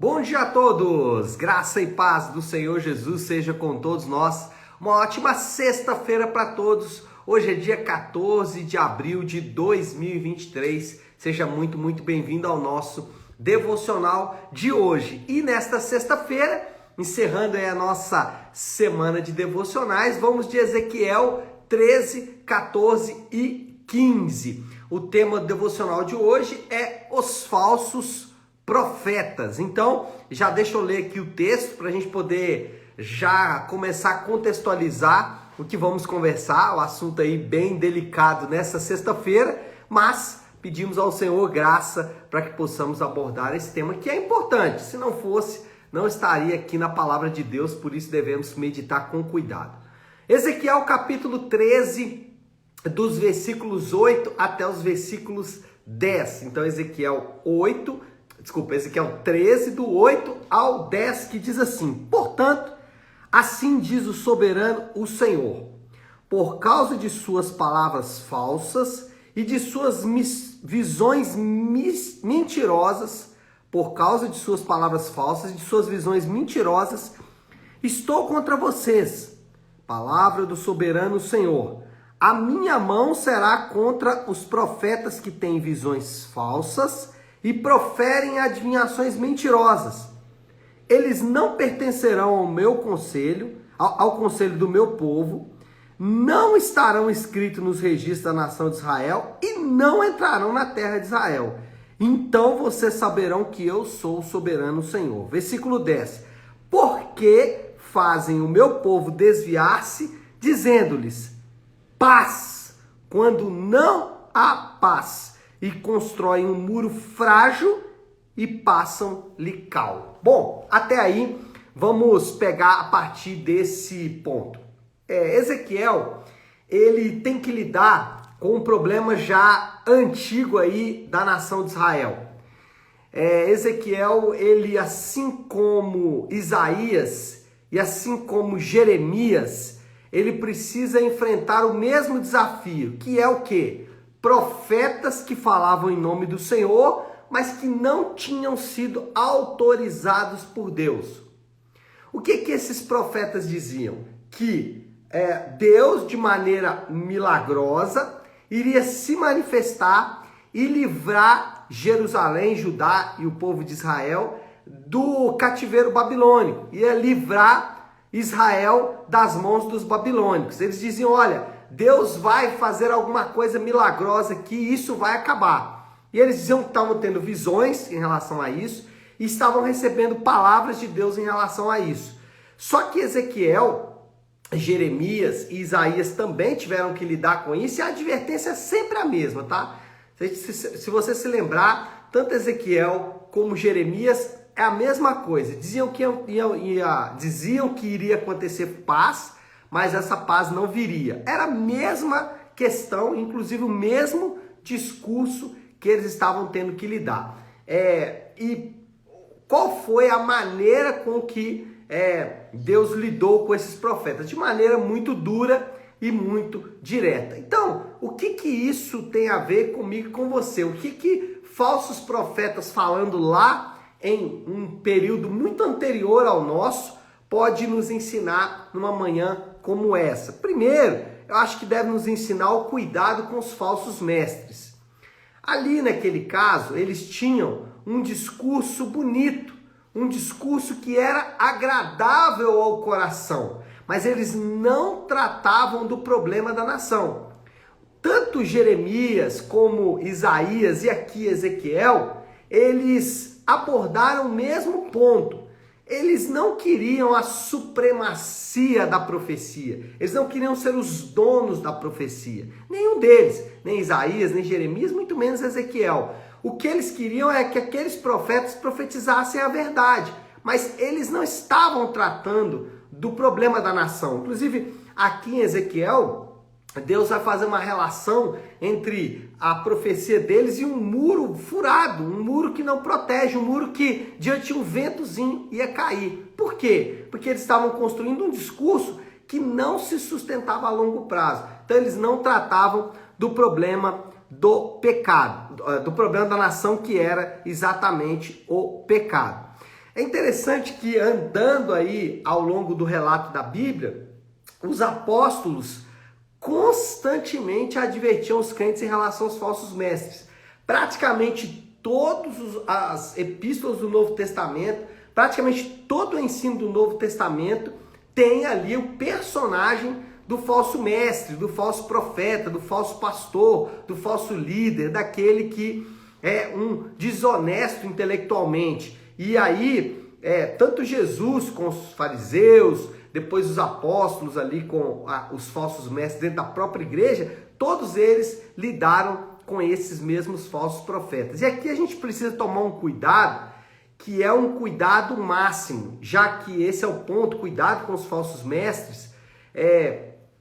Bom dia a todos! Graça e paz do Senhor Jesus seja com todos nós. Uma ótima sexta-feira para todos. Hoje é dia 14 de abril de 2023. Seja muito bem-vindo ao nosso devocional de hoje. E nesta sexta-feira, encerrando aí a nossa semana de devocionais, vamos de Ezequiel 13, 14 e 15. O tema do devocional de hoje é os falsos profetas. Então, já deixa eu ler aqui o texto para a gente poder já começar a contextualizar o que vamos conversar, o assunto aí bem delicado nessa sexta-feira, mas pedimos ao Senhor graça para que possamos abordar esse tema que é importante. Se não fosse, não estaria aqui na palavra de Deus, por isso devemos meditar com cuidado. Ezequiel capítulo 13, dos versículos 8 até os versículos 10. Então, Ezequiel 13, do 8 ao 10, que diz assim: Portanto, assim diz o soberano, o Senhor, por causa de suas palavras falsas e de suas visões mentirosas, por causa de suas palavras falsas e de suas visões mentirosas, estou contra vocês. Palavra do soberano Senhor. A minha mão será contra os profetas que têm visões falsas e proferem adivinhações mentirosas. Eles não pertencerão ao meu conselho, ao conselho do meu povo, não estarão inscritos nos registros da nação de Israel e não entrarão na terra de Israel. Então vocês saberão que eu sou o soberano Senhor. Versículo 10. Porque fazem o meu povo desviar-se, dizendo-lhes paz, quando não há paz, e constroem um muro frágil e passam-lhe cal. Bom, até aí vamos pegar a partir desse ponto. Ezequiel, ele tem que lidar com um problema já antigo aí da nação de Israel. Ezequiel, ele, assim como Isaías e assim como Jeremias, ele precisa enfrentar o mesmo desafio, que é o quê? Profetas que falavam em nome do Senhor, mas que não tinham sido autorizados por Deus. O que esses profetas diziam? Que Deus, de maneira milagrosa, iria se manifestar e livrar Jerusalém, Judá e o povo de Israel do cativeiro babilônico. Ia livrar Israel das mãos dos babilônicos. Eles diziam, olha, Deus vai fazer alguma coisa milagrosa que isso vai acabar. E eles diziam que estavam tendo visões em relação a isso e estavam recebendo palavras de Deus em relação a isso. Só que Ezequiel, Jeremias e Isaías também tiveram que lidar com isso e a advertência é sempre a mesma, tá? Se você se lembrar, tanto Ezequiel como Jeremias é a mesma coisa. Diziam que iria acontecer paz, mas essa paz não viria. Era a mesma questão, inclusive o mesmo discurso que eles estavam tendo que lidar. E qual foi a maneira com que Deus lidou com esses profetas? De maneira muito dura e muito direta. Então, o que isso tem a ver comigo e com você? O que falsos profetas falando lá em um período muito anterior ao nosso pode nos ensinar numa manhã como essa? Primeiro, eu acho que deve nos ensinar o cuidado com os falsos mestres. Ali naquele caso, eles tinham um discurso bonito, um discurso que era agradável ao coração, mas eles não tratavam do problema da nação. Tanto Jeremias como Isaías e aqui Ezequiel, eles abordaram o mesmo ponto. Eles não queriam a supremacia da profecia. Eles não queriam ser os donos da profecia. Nenhum deles, nem Isaías, nem Jeremias, muito menos Ezequiel. O que eles queriam é que aqueles profetas profetizassem a verdade. Mas eles não estavam tratando do problema da nação. Inclusive, aqui em Ezequiel, Deus vai fazer uma relação entre a profecia deles e um muro furado, um muro que não protege, um muro que diante de um ventozinho ia cair. Por quê? Porque eles estavam construindo um discurso que não se sustentava a longo prazo. Então eles não tratavam do problema do pecado, do problema da nação, que era exatamente o pecado. É interessante que andando aí ao longo do relato da Bíblia, os apóstolos constantemente advertiam os crentes em relação aos falsos mestres. Praticamente todas as epístolas do Novo Testamento, praticamente todo o ensino do Novo Testamento tem ali o personagem do falso mestre, do falso profeta, do falso pastor, do falso líder, daquele que é um desonesto intelectualmente. E aí, tanto Jesus com os fariseus, depois os apóstolos ali com os falsos mestres dentro da própria igreja, todos eles lidaram com esses mesmos falsos profetas. E aqui a gente precisa tomar um cuidado, que é um cuidado máximo, já que esse é o ponto, cuidado com os falsos mestres.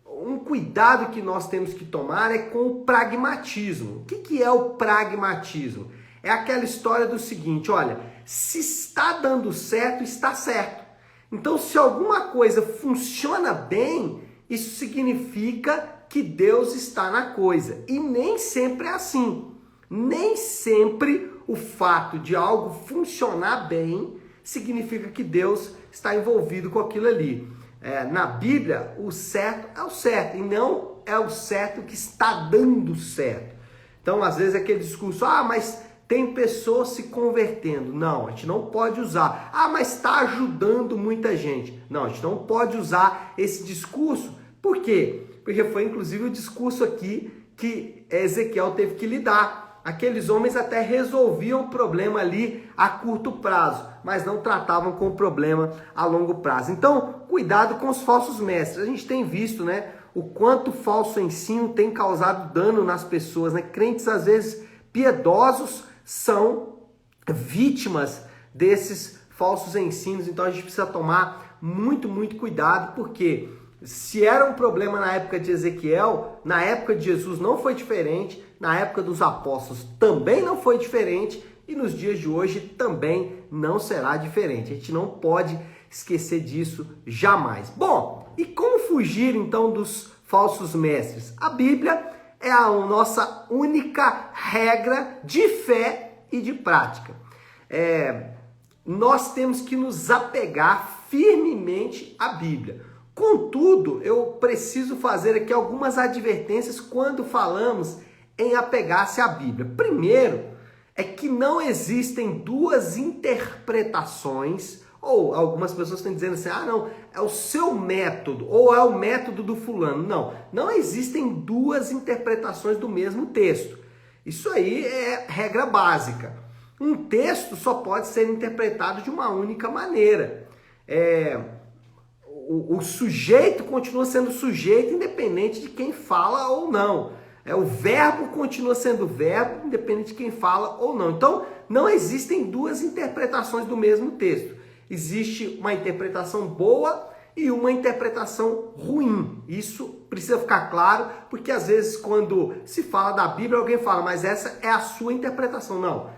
Um cuidado que nós temos que tomar é com o pragmatismo. O que é o pragmatismo? É aquela história do seguinte, olha, se está dando certo, está certo. Então, se alguma coisa funciona bem, isso significa que Deus está na coisa. E nem sempre é assim. Nem sempre o fato de algo funcionar bem significa que Deus está envolvido com aquilo ali. Na Bíblia, o certo é o certo e não é o certo que está dando certo. Então, às vezes, aquele discurso, mas tem pessoas se convertendo. Não, a gente não pode usar. Mas está ajudando muita gente. Não, a gente não pode usar esse discurso. Por quê? Porque foi, inclusive, o discurso aqui que Ezequiel teve que lidar. Aqueles homens até resolviam o problema ali a curto prazo, mas não tratavam com o problema a longo prazo. Então, cuidado com os falsos mestres. A gente tem visto, né, o quanto o falso ensino tem causado dano nas pessoas, né? Crentes, às vezes, piedosos são vítimas desses falsos ensinos. Então, a gente precisa tomar muito, muito cuidado, porque se era um problema na época de Ezequiel, na época de Jesus não foi diferente, na época dos apóstolos também não foi diferente e nos dias de hoje também não será diferente. A gente não pode esquecer disso jamais. Bom, e como fugir então dos falsos mestres? A Bíblia é a nossa única regra de fé e de prática. Nós temos que nos apegar firmemente à Bíblia. Contudo, eu preciso fazer aqui algumas advertências quando falamos em apegar-se à Bíblia. Primeiro, é que não existem duas interpretações, ou algumas pessoas estão dizendo assim, não, é o seu método, ou é o método do fulano. Não, não existem duas interpretações do mesmo texto. Isso aí é regra básica. Um texto só pode ser interpretado de uma única maneira. O sujeito continua sendo sujeito independente de quem fala ou não. O verbo continua sendo verbo independente de quem fala ou não. Então, não existem duas interpretações do mesmo texto. Existe uma interpretação boa e uma interpretação ruim. Isso precisa ficar claro, porque às vezes quando se fala da Bíblia, alguém fala, mas essa é a sua interpretação. Não,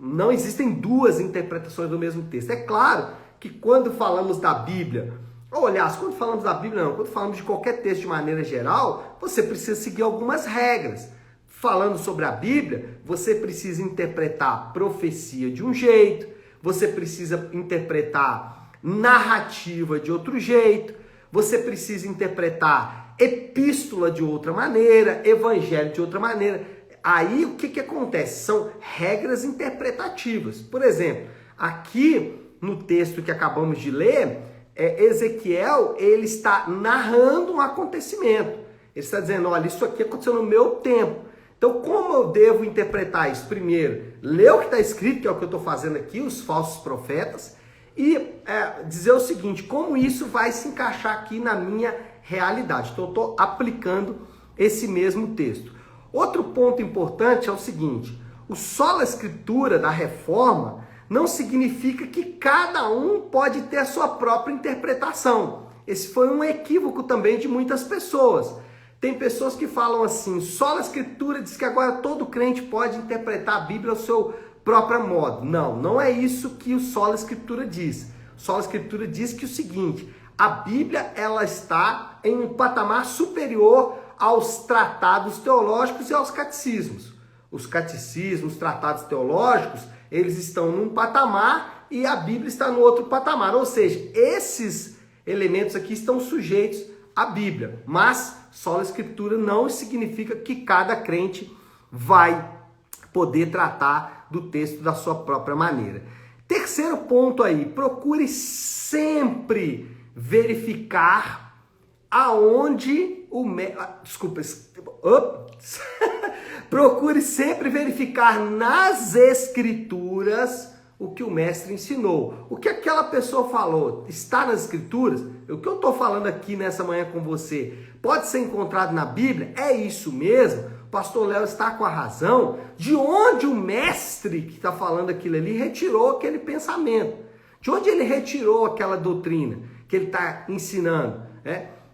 não existem duas interpretações do mesmo texto. É claro que quando falamos da Bíblia, ou aliás, quando falamos da Bíblia não, quando falamos de qualquer texto de maneira geral, você precisa seguir algumas regras. Falando sobre a Bíblia, você precisa interpretar profecia de um jeito, você precisa interpretar narrativa de outro jeito, você precisa interpretar epístola de outra maneira, evangelho de outra maneira. Aí o que acontece? São regras interpretativas. Por exemplo, aqui no texto que acabamos de ler, Ezequiel, ele está narrando um acontecimento. Ele está dizendo, olha, isso aqui aconteceu no meu tempo. Então, como eu devo interpretar isso? Primeiro, ler o que está escrito, que é o que eu estou fazendo aqui, os falsos profetas, e dizer o seguinte, como isso vai se encaixar aqui na minha realidade. Então, eu estou aplicando esse mesmo texto. Outro ponto importante é o seguinte, o sola escritura da reforma não significa que cada um pode ter a sua própria interpretação. Esse foi um equívoco também de muitas pessoas. Tem pessoas que falam assim, sola escritura diz que agora todo crente pode interpretar a Bíblia ao seu próprio modo. Não, não é isso que o sola escritura diz. O sola escritura diz que o seguinte, a Bíblia ela está em um patamar superior aos tratados teológicos e aos catecismos. os catecismos, os tratados teológicos, eles estão num patamar e a Bíblia está no outro patamar. Ou seja, esses elementos aqui estão sujeitos à Bíblia. Mas sola escritura não significa que cada crente vai poder tratar do texto da sua própria maneira. Terceiro ponto aí, procure sempre verificar aonde procure sempre verificar nas escrituras o que o mestre ensinou. O que aquela pessoa falou está nas escrituras? O que eu estou falando aqui nessa manhã com você pode ser encontrado na Bíblia? É isso mesmo? O pastor Léo está com a razão? De onde o mestre que está falando aquilo ali retirou aquele pensamento? De onde ele retirou aquela doutrina que ele está ensinando?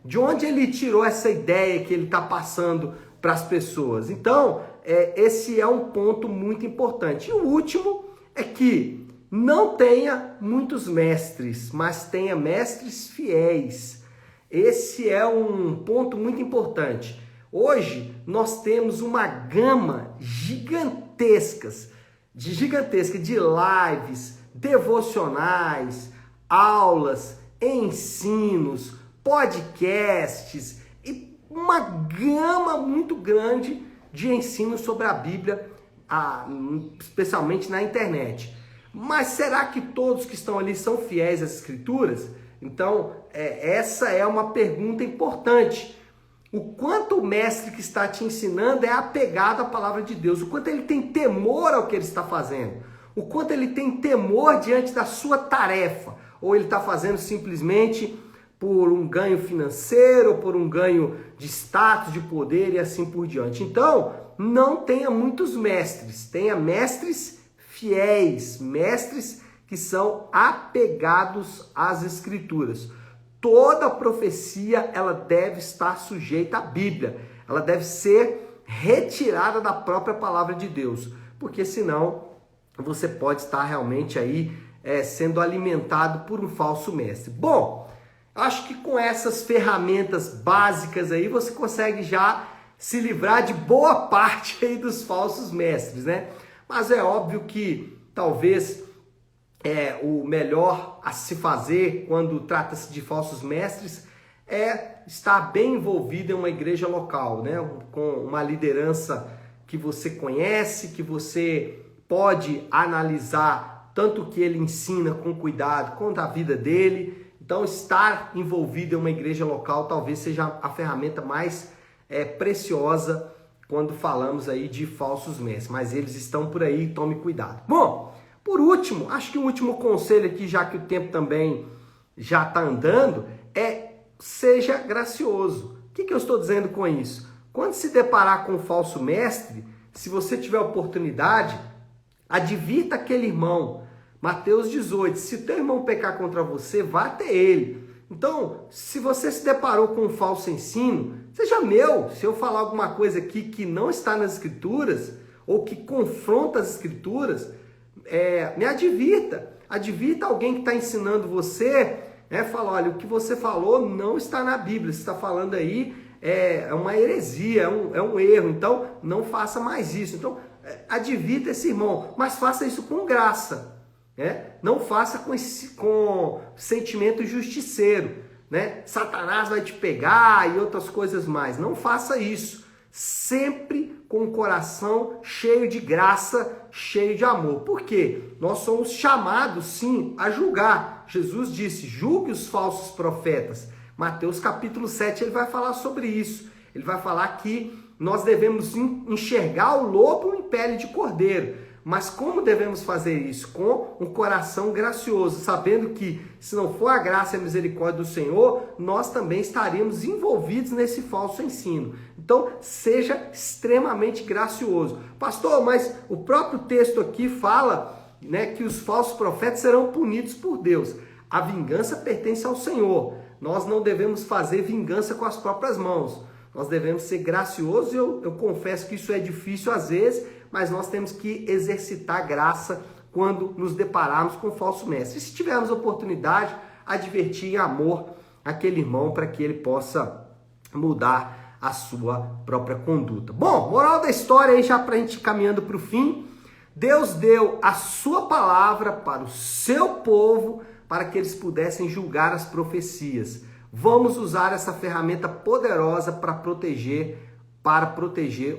De onde ele tirou essa ideia que ele está passando para as pessoas? Então, esse é um ponto muito importante. E o último é que não tenha muitos mestres, mas tenha mestres fiéis. Esse é um ponto muito importante. Hoje nós temos uma gama gigantesca de lives, devocionais, aulas, ensinos, podcasts e uma gama muito grande de ensinos sobre a Bíblia, especialmente na internet. Mas será que todos que estão ali são fiéis às Escrituras? Então, essa é uma pergunta importante. O quanto o mestre que está te ensinando é apegado à palavra de Deus, o quanto ele tem temor ao que ele está fazendo, o quanto ele tem temor diante da sua tarefa, ou ele está fazendo simplesmente por um ganho financeiro, ou por um ganho de status, de poder e assim por diante. Então, não tenha muitos mestres, tenha mestres fiéis, mestres que são apegados às Escrituras. Toda profecia, ela deve estar sujeita à Bíblia, ela deve ser retirada da própria palavra de Deus, porque senão você pode estar realmente aí sendo alimentado por um falso mestre. Bom, acho que com essas ferramentas básicas aí você consegue já se livrar de boa parte aí dos falsos mestres, né? Mas é óbvio que talvez o melhor a se fazer quando trata-se de falsos mestres é estar bem envolvido em uma igreja local, né? Com uma liderança que você conhece, que você pode analisar tanto o que ele ensina com cuidado quanto a vida dele. Então, estar envolvido em uma igreja local talvez seja a ferramenta mais preciosa quando falamos aí de falsos mestres, mas eles estão por aí, tome cuidado. Bom, por último, acho que o último conselho aqui, já que o tempo também já está andando, seja gracioso. O que eu estou dizendo com isso? Quando se deparar com um falso mestre, se você tiver oportunidade, advirta aquele irmão. Mateus 18, se teu irmão pecar contra você, vá até ele. Então, se você se deparou com um falso ensino, seja meu. Se eu falar alguma coisa aqui que não está nas Escrituras, ou que confronta as Escrituras, me advirta. Advirta alguém que está ensinando você, fala, olha, o que você falou não está na Bíblia, você está falando aí é uma heresia, é um erro, então não faça mais isso. Então, advirta esse irmão, mas faça isso com graça. Não faça com sentimento justiceiro, Satanás vai te pegar e outras coisas mais. Não faça isso. Sempre com o coração cheio de graça, cheio de amor. Por quê? Nós somos chamados, sim, a julgar. Jesus disse, julgue os falsos profetas. Mateus capítulo 7, ele vai falar sobre isso. Ele vai falar que nós devemos enxergar o lobo em pele de cordeiro. Mas como devemos fazer isso? Com um coração gracioso, sabendo que se não for a graça e a misericórdia do Senhor, nós também estaríamos envolvidos nesse falso ensino. Então, seja extremamente gracioso. Pastor, mas o próprio texto aqui fala, que os falsos profetas serão punidos por Deus. A vingança pertence ao Senhor. Nós não devemos fazer vingança com as próprias mãos. Nós devemos ser graciosos. Eu confesso que isso é difícil às vezes, mas nós temos que exercitar graça quando nos depararmos com o falso mestre. E se tivermos oportunidade, advertir em amor aquele irmão para que ele possa mudar a sua própria conduta. Bom, moral da história aí, já para a gente ir caminhando para o fim, Deus deu a sua palavra para o seu povo, para que eles pudessem julgar as profecias. Vamos usar essa ferramenta poderosa para proteger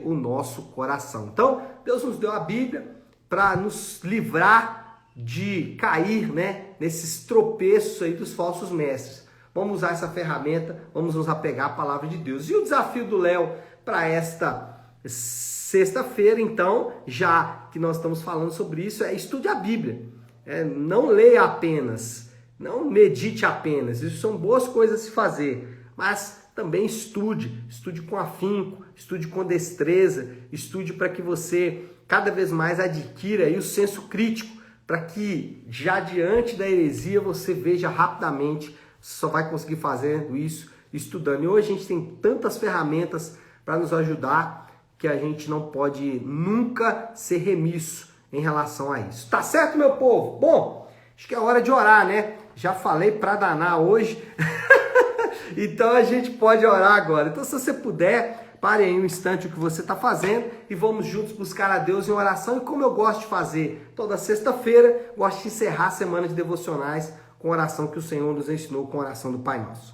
o nosso coração. Então, Deus nos deu a Bíblia para nos livrar de cair, nesses tropeços aí dos falsos mestres. Vamos usar essa ferramenta, vamos nos apegar à palavra de Deus. E o desafio do Léo para esta sexta-feira, então, já que nós estamos falando sobre isso, é estude a Bíblia. Não leia apenas, não medite apenas. Isso são boas coisas a se fazer, mas também estude com afinco, estude com destreza, estude para que você cada vez mais adquira aí o senso crítico, para que já diante da heresia você veja rapidamente, você só vai conseguir fazendo isso estudando. E hoje a gente tem tantas ferramentas para nos ajudar que a gente não pode nunca ser remisso em relação a isso. Tá certo, meu povo? Bom, acho que é hora de orar, né? Já falei para danar hoje. Então a gente pode orar agora. Então, se você puder, pare aí um instante o que você está fazendo e vamos juntos buscar a Deus em oração. E como eu gosto de fazer toda sexta-feira, gosto de encerrar a semana de devocionais com a oração que o Senhor nos ensinou, com a oração do Pai Nosso.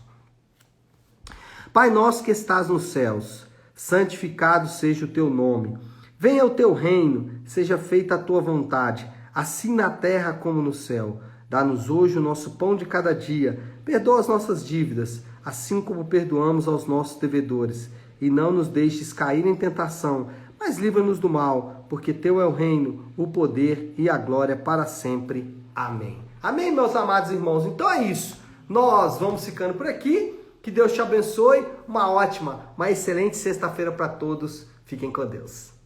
Pai nosso que estás nos céus, santificado seja o teu nome. Venha o teu reino, seja feita a tua vontade, assim na terra como no céu. Dá-nos hoje o nosso pão de cada dia. Perdoa as nossas dívidas, assim como perdoamos aos nossos devedores. E não nos deixes cair em tentação, mas livra-nos do mal, porque teu é o reino, o poder e a glória para sempre. Amém. Amém, meus amados irmãos? Então é isso. Nós vamos ficando por aqui. Que Deus te abençoe. Uma ótima, uma excelente sexta-feira para todos. Fiquem com Deus.